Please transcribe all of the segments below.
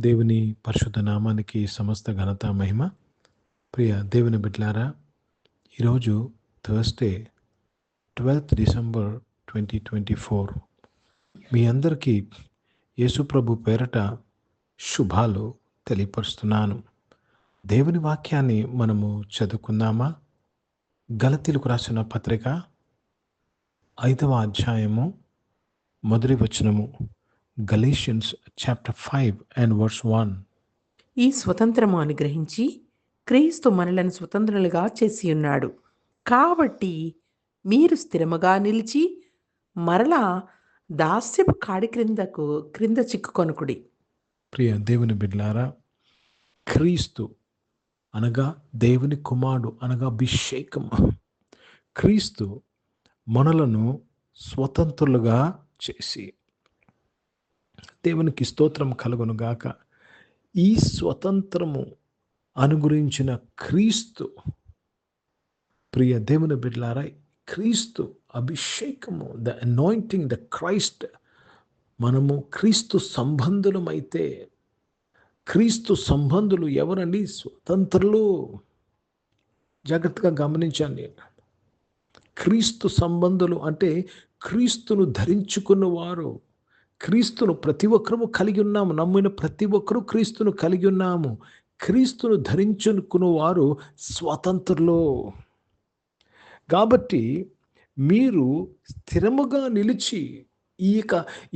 దేవుని పరిశుద్ధ నామానికి సమస్త ఘనత మహిమ. ప్రియ దేవుని బిడ్డలారా, ఈరోజు థర్స్డే 12th డిసెంబర్ 2024. మీ అందరికీ యేసుప్రభు పేరట శుభాలు తెలియపరుస్తున్నాను. దేవుని వాక్యాన్ని మనము చదువుకుందామా? గలతీలకు రాసిన పత్రిక 5వ అధ్యాయము మొదటి వచనము. Galatians chapter 5 and verse 1. ఈ స్వతంత్రము అనుగ్రహించి క్రీస్తు మనలను స్వతంత్రులుగా చేసి ఉన్నాడు. కాబట్టి మీరు స్థిరముగా నిలిచి మరలా దాస్యపు కాడి క్రింద చిక్కుకొనుకుడి. ప్రియ దేవుని బిడ్డలారా, క్రీస్తు అనగా దేవుని కుమారుడు అనగా అభిషేకం. క్రీస్తు మనలను స్వతంత్రులుగా చేసి, దేవునికి స్తోత్రం కలుగును గాక. ఈ స్వతంత్రము అనుగురించిన క్రీస్తు, ప్రియ దేవుని బిడ్డలారా, క్రీస్తు అభిషేకము, ద అనాయింటింగ్, ద క్రైస్ట్. మనము క్రీస్తు సంబంధులమైతే, క్రీస్తు సంబంధులు ఎవరండి? స్వతంత్రులు. జాగ్రత్తగా గమనించండి. క్రీస్తు సంబంధులు అంటే క్రీస్తును ధరించుకున్నవారు. క్రీస్తును ప్రతి ఒక్కరూ కలిగి ఉన్నాము. నమ్మిన ప్రతి ఒక్కరూ క్రీస్తును కలిగి ఉన్నాము. క్రీస్తును ధరించుకున్న వారు స్వతంత్రులు. కాబట్టి మీరు స్థిరముగా నిలిచి ఈ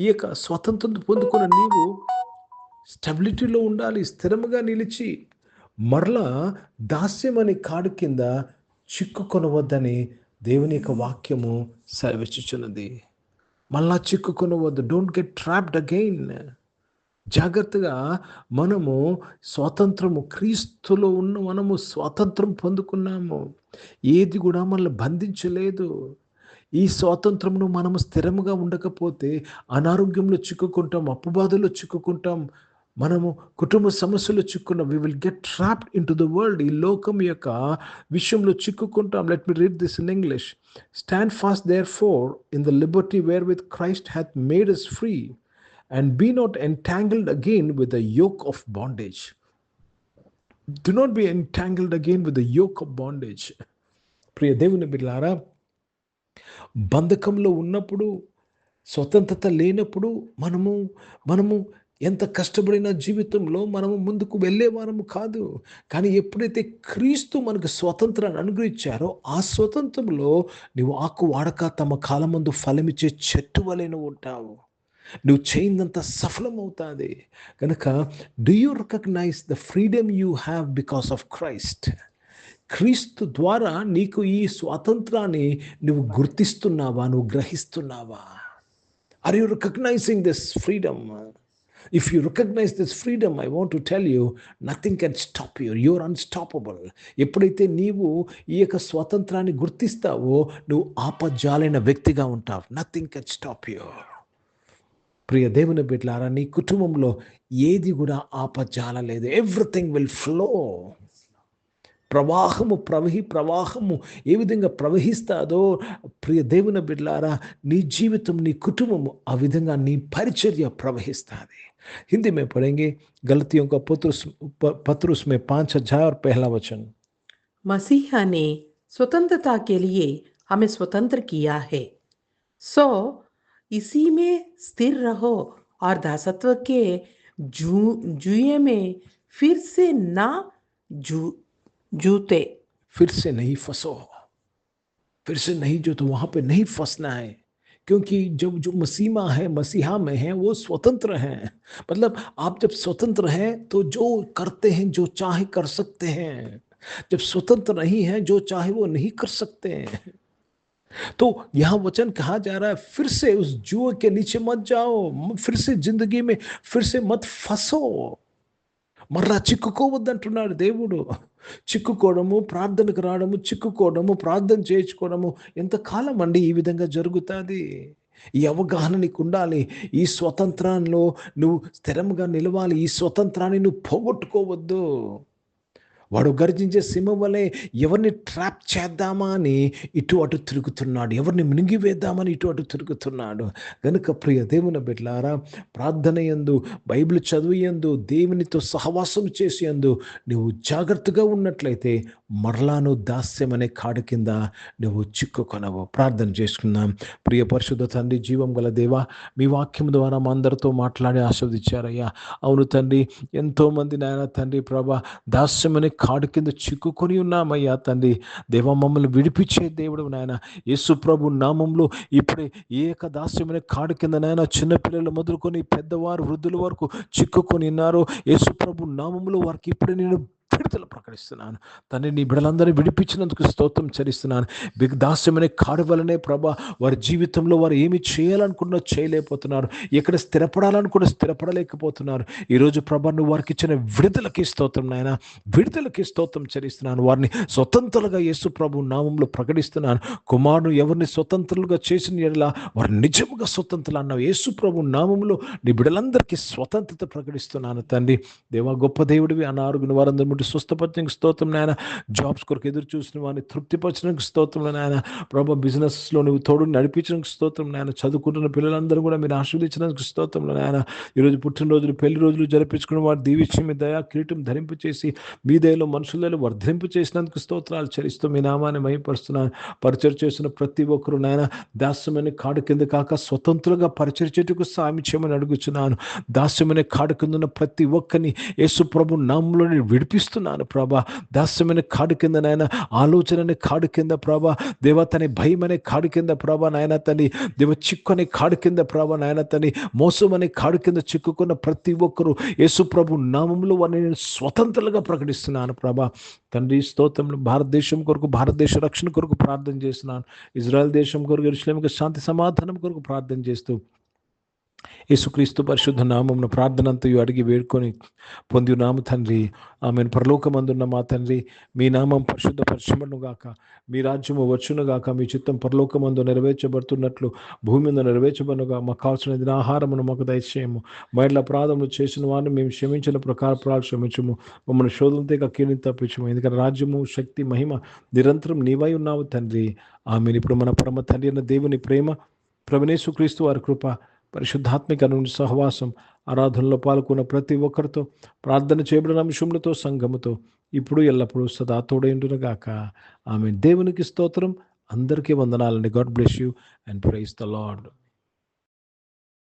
యొక్క స్వతంత్రం పొందుకున్న నీవు స్టెబిలిటీలో ఉండాలి. స్థిరముగా నిలిచి మరలా దాస్యం అనే కాడు కింద చిక్కుకొనవద్దని దేవుని యొక్క వాక్యము సెలవిచ్చుచున్నది. మళ్ళా చిక్కుకొనవద్దు. Don't get trapped again. జాగ్రత్తగా మనము స్వాతంత్రము, క్రీస్తులో ఉన్న మనము స్వాతంత్రం పొందుకున్నాము. ఏది కూడా మనల్ని బంధించలేదు. ఈ స్వాతంత్రమును మనము స్థిరముగా ఉండకపోతే అనారోగ్యంలో చిక్కుకుంటాం, అప్పుబాధలో చిక్కుకుంటాం, మనము కుటుంబ సమస్యలు చిక్కున్నాం. We will get trapped in to the world. ఈ లోకం యొక్క విషయంలో చిక్కుకుంటాం. Let me read this in English. Stand fast therefore in the liberty wherewith Christ hath made us free, and be not entangled again with the yoke of bondage. Do not be entangled again with the yoke of bondage. ప్రియ దేవుని బిడ్డలారా, బంధకంలో ఉన్నప్పుడు, స్వతంత్రత లేనప్పుడు మనము ఎంత కష్టపడిన జీవితంలో మనము ముందుకు వెళ్ళేవారము కాదు. కానీ ఎప్పుడైతే క్రీస్తు మనకు స్వతంత్రాన్ని అనుగ్రహించారో, ఆ స్వతంత్రంలో నువ్వు ఆకు వాడక తమ కాలమందు ఫలమిచ్చే చెట్టు వలె నువ్వు ఉంటావు. నువ్వు చేయిందంత సఫలమవుతుంది. కనుక do you recognize the freedom you have because of Christ? క్రీస్తు ద్వారా నీకు ఈ స్వాతంత్రాన్ని నువ్వు గుర్తిస్తున్నావా? నువ్వు గ్రహిస్తున్నావా? Are you recognizing this freedom? If you recognize this freedom, I want to tell you, nothing can stop you. You're unstoppable. ఎప్పుడైతే నీవు ఈ యొక్క స్వాతంత్రాన్ని గుర్తిస్తావో, నువ్వు ఆపజాలైన వ్యక్తిగా ఉంటావు. Nothing can stop you. ప్రియ దేవుని బిడ్డలారా, నీ కుటుంబంలో ఏది కూడా ఆపజాలలేదు. Everything will flow. ప్రవాహము ఏ విధంగా ప్రవహిస్తాదో, ప్రియ దేవుని బిడ్డలారా, నీ జీవితం, నీ కుటుంబము ఆ విధంగా నీ పరిచర్య ప్రవహిస్తుంది. हिंदी में पढ़ेंगे गलतियों का पत्रुस में 5 और पहला वचन. मसीहा ने स्वतंत्रता के लिए हमें स्वतंत्र किया है, सो इसी में स्थिर रहो और दासत्व के जुए में फिर से ना जूते. फिर से नहीं फंसो. फिर से नहीं जो, तो वहां पे नहीं फंसना है. क्योंकि जब जो मसीहा में है वो स्वतंत्र हैं. मतलब आप जब स्वतंत्र हैं तो जो करते हैं, जो चाहे कर सकते हैं. जब स्वतंत्र नहीं है, जो चाहे वो नहीं कर सकते हैं. तो यहां वचन कहा जा रहा है, फिर से उस जुए के नीचे मत जाओ. फिर से जिंदगी में फिर से मत फंसो. మరలా చిక్కుకోవద్దంటున్నాడు దేవుడు. చిక్కుకోవడము, ప్రార్థనకు రావడము, చిక్కుకోవడము, ప్రార్థన చేయించుకోవడము ఎంతకాలం అండి ఈ విధంగా జరుగుతుంది? ఈ అవగాహన నీకు ఉండాలి. ఈ స్వతంత్రంలో నువ్వు స్థిరంగా నిలవాలి. ఈ స్వతంత్రాన్ని నువ్వు పోగొట్టుకోవద్దు. వాడు గర్జించే సింహం వలె ఎవరిని ట్రాప్ చేద్దామా అని ఇటు అటు తిరుగుతున్నాడు, ఎవరిని మింగివేద్దామని ఇటు అటు తిరుగుతున్నాడు. గనుక ప్రియ దేవుని బిడ్డలారా, ప్రార్థన యందు, బైబిల్ చదువు యందు, దేవునితో సహవాసం చేసి యందు నువ్వు జాగ్రత్తగా ఉన్నట్లయితే మరలాను దాస్యం అనే కాడు కింద నువ్వు చిక్కుకొనవు. ప్రార్థన చేసుకుందాం. ప్రియ పరిశుద్ధ తండ్రి, జీవం గల దేవా, మీ వాక్యం ద్వారా మా అందరితో మాట్లాడి ఆస్వాదించారయ్యా. అవును తండ్రి, ఎంతోమంది నాయన తండ్రి ప్రభా, దాస్యం అనే కాడు కింద చిక్కుకొని ఉన్నామయ్యా తండ్రి. దేవా, మమ్మల్ని విడిపించే దేవుడు నాయన. యేసు ప్రభు నామంలో ఇప్పుడే ఏక దాస్యం అనే కాడు కింద నాయన చిన్నపిల్లలు మొదలుకొని పెద్దవారు వృద్ధుల వరకు చిక్కుకొని ఉన్నారు. యేసు ప్రభు నామంలో వారికి ఇప్పుడే నేను విడుదల ప్రకటిస్తున్నాను తండ్రి. నీ బిడ్డలందరినీ విడిపించినందుకు స్తోత్రం చెల్లిస్తున్నాను. దాస్యం అనే కాడు వలనే ప్రభా, వారి జీవితంలో వారు ఏమి చేయాలనుకున్నా చేయలేకపోతున్నారు, ఎక్కడ స్థిరపడాలనుకున్నా స్థిరపడలేకపోతున్నారు. ఈరోజు ప్రభా, నువ్వు వారికి ఇచ్చిన విడుదలకి స్తోత్రం నాయన, విడుదలకి స్తోత్రం చెల్లిస్తున్నాను. వారిని స్వతంత్రులుగా యేసు ప్రభు నామంలో ప్రకటిస్తున్నాను. కుమారుడు ఎవరిని స్వతంత్రులుగా చేసిన ఎడల వారు నిజముగా స్వతంత్రులు అన్నావు. యేసు ప్రభు నామంలో నీ బిడ్డలందరికీ స్వతంత్రత ప్రకటిస్తున్నాను తండ్రి. దేవా, గొప్ప దేవుడివి. అనారోగ్యం వారందరూ ముట్టి స్వస్థపరచడానికి స్తోత్రం నాయన. జాబ్స్ కొరకు ఎదురు చూసిన వారిని తృప్తిపరచడానికి స్తోత్రం నాయన. ప్రభా, బిజినెస్లో నువ్వు తోడు నడిపించడానికి స్తోత్రం నాయన. చదువుకుంటున్న పిల్లలందరూ కూడా మీరు ఆశీర్వదించడానికి స్తోత్రం నాయన. ఈరోజు పుట్టినరోజులు, పెళ్లి రోజులు జరిపించుకుని వారు దీవించి మీ దయా కిరీటం ధరింపు చేసి మీ దయలో మనుషులలో వర్ధింపు చేసినందుకు స్తోత్రాలు చెల్లిస్తూ మీ నామాన్ని మహిమపరుస్తున్నాను. పరిచయం చేసిన ప్రతి ఒక్కరు నాయన దాస్యమైన కాడు కింద కాక స్వతంత్రంగా పరిచయం చేయుటకు సాయం చేయమని అడుగుచున్నాను. దాస్యమైన కాడు కింద ఉన్న ప్రతి ఒక్కరిని యేసు ప్రభు నామంలో విడిపిస్తున్నాను ప్రభా. దాస్యమైన కాడు కింద నాయన, ఆలోచన అనే కాడు కింద ప్రభా, దేవ తన భయం అనే కాడు కింద ప్రభా నాయన తని, దేవ చిక్కు అనే కాడు కింద ప్రభా నాయన తని, మోసం అనే కాడు కింద చిక్కుకున్న ప్రతి ఒక్కరూ యేసు ప్రభు నామంలో వారిని నేను స్వతంత్రంగా ప్రకటిస్తున్నాను ప్రభా. తండ్రి స్తోత్రంలో భారతదేశం కొరకు, భారతదేశ రక్షణ కొరకు ప్రార్థన చేస్తున్నాను. ఇజ్రాయెల్ దేశం కొరకు, యెరూషలేముకు శాంతి సమాధానం కొరకు ప్రార్థన చేస్తూ యేసుక్రీస్తు పరిశుద్ధ నామమున ప్రార్థన అంతయు అడిగి వేడుకొని పొంది నామ తండ్రి. ఆమెను. పరలోకమందున్న మా తండ్రి, మీ నామం పరిశుద్ధ పరిశుభ్రను గాక, మీ రాజ్యము వచ్చును గాక, మీ చిత్తం పరలోకమందు నెరవేర్చబడుతున్నట్లు భూమి మీద నెరవేర్చబడునుగా. మాకు కావాల్సిన ఆహారమును మాకు దయచేయము. మైళ్ళ అపరాధములు చేసిన వారిని మేము క్షమించిన ప్రకారం క్షమించము. మమ్మల్ని శోధనతో కీడిని తప్పించము. ఎందుకంటే రాజ్యము, శక్తి, మహిమ నిరంతరం నీవై ఉన్నావు తండ్రి. ఆమెను. ఇప్పుడు మన పరమ తండ్రి అయిన దేవుని ప్రేమ, ప్రభువైన యేసుక్రీస్తు వారి కృప, పరిశుద్ధాత్మిక సహవాసం, ఆరాధనలో పాల్గొన్న ప్రతి ఒక్కరితో, ప్రార్థన చేయబడిన అంశములతో, సంఘముతో ఇప్పుడు ఎల్లప్పుడూ సదా తోడైండునుగాక. ఆమె. దేవునికి స్తోత్రం. అందరికీ వందనాలండి. God bless you and praise the lord.